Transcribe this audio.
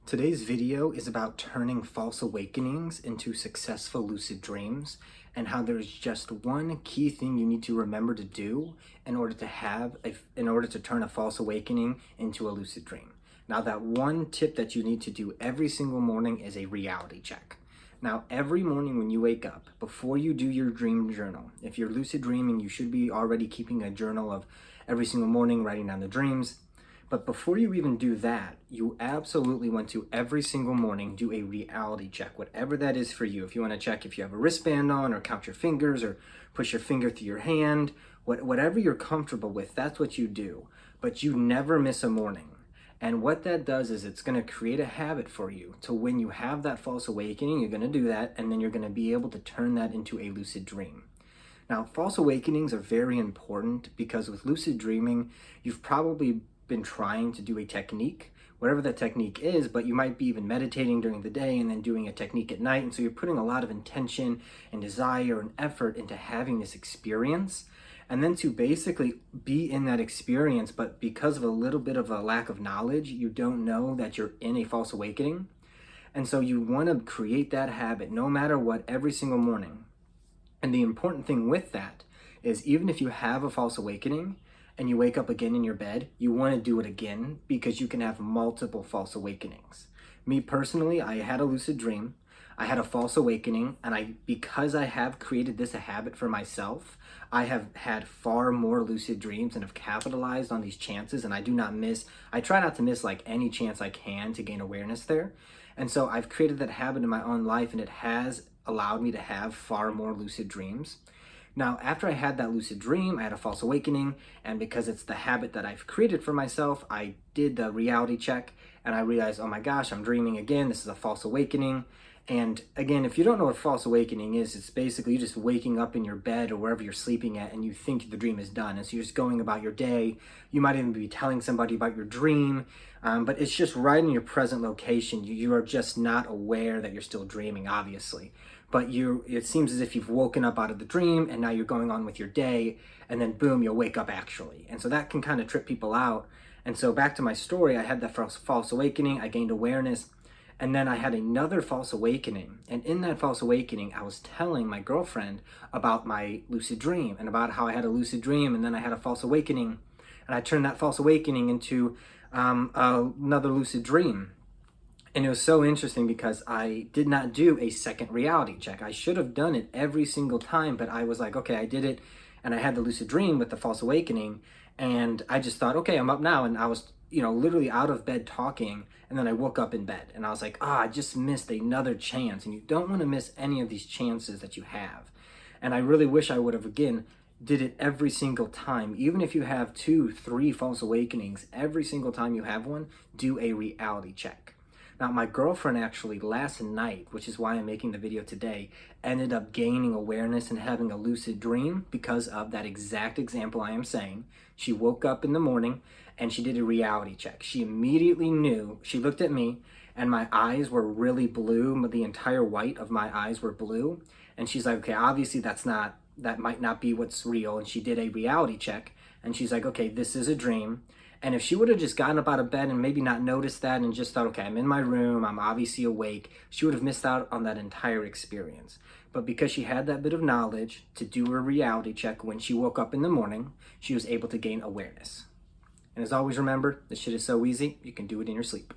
Today's video is about turning false awakenings into successful lucid dreams and how there's just one key thing you need to remember to do in order to turn a false awakening into a lucid dream. Now, that one tip that you need to do every single morning is a reality check. Now, every morning when you wake up, before you do your dream journal, if you're lucid dreaming, you should be already keeping a journal of every single morning, writing down the dreams. But before you even do that, you absolutely want to every single morning do a reality check, whatever that is for you. If you want to check if you have a wristband on, or count your fingers, or push your finger through your hand, whatever you're comfortable with, that's what you do. But you never miss a morning. And what that does is it's going to create a habit for you to when you have that false awakening, you're going to do that, and then you're going to be able to turn that into a lucid dream. Now, false awakenings are very important because with lucid dreaming, you've probably been trying to do a technique, whatever that technique is, but you might be even meditating during the day and then doing a technique at night. And so you're putting a lot of intention and desire and effort into having this experience. And then to basically be in that experience, but because of a little bit of a lack of knowledge, you don't know that you're in a false awakening. And so you want to create that habit no matter what every single morning. And the important thing with that is even if you have a false awakening, and you wake up again in your bed, you want to do it again because you can have multiple false awakenings. Me personally, I had a lucid dream, I had a false awakening, and because I have created this a habit for myself, I have had far more lucid dreams and have capitalized on these chances, and I try not to miss like any chance I can to gain awareness there. And so I've created that habit in my own life, and it has allowed me to have far more lucid dreams. Now, after I had that lucid dream, I had a false awakening, and because it's the habit that I've created for myself, I did the reality check, and I realized, oh my gosh, I'm dreaming again. This is a false awakening. And again, if you don't know what false awakening is, it's basically you just waking up in your bed or wherever you're sleeping at, and you think the dream is done. And so you're just going about your day. You might even be telling somebody about your dream, but it's just right in your present location. You are just not aware that you're still dreaming, obviously. But it seems as if you've woken up out of the dream and now you're going on with your day, and then boom, you'll wake up actually. And so that can kind of trip people out. And so back to my story, I had that first false awakening, I gained awareness, and then I had another false awakening. And in that false awakening, I was telling my girlfriend about my lucid dream and about how I had a lucid dream, and then I had a false awakening. And I turned that false awakening into another lucid dream. And it was so interesting because I did not do a second reality check. I should have done it every single time, but I was like, okay, I did it, and I had the lucid dream with the false awakening, and I just thought, okay, I'm up now, and I was, literally out of bed talking, and then I woke up in bed, and I was like, I just missed another chance, and you don't want to miss any of these chances that you have. And I really wish I would have, again, did it every single time. Even if you have 2, 3 false awakenings, every single time you have one, do a reality check. Now, my girlfriend actually last night, which is why I'm making the video today, ended up gaining awareness and having a lucid dream because of that exact example I am saying. She woke up in the morning and she did a reality check. She immediately knew, she looked at me and my eyes were really blue. The entire white of my eyes were blue. And she's like, okay, obviously that might not be what's real. And she did a reality check and she's like, okay, this is a dream. And if she would have just gotten up out of bed and maybe not noticed that and just thought, okay, I'm in my room, I'm obviously awake, she would have missed out on that entire experience. But because she had that bit of knowledge to do her reality check when she woke up in the morning, she was able to gain awareness. And as always, remember, this shit is so easy, you can do it in your sleep.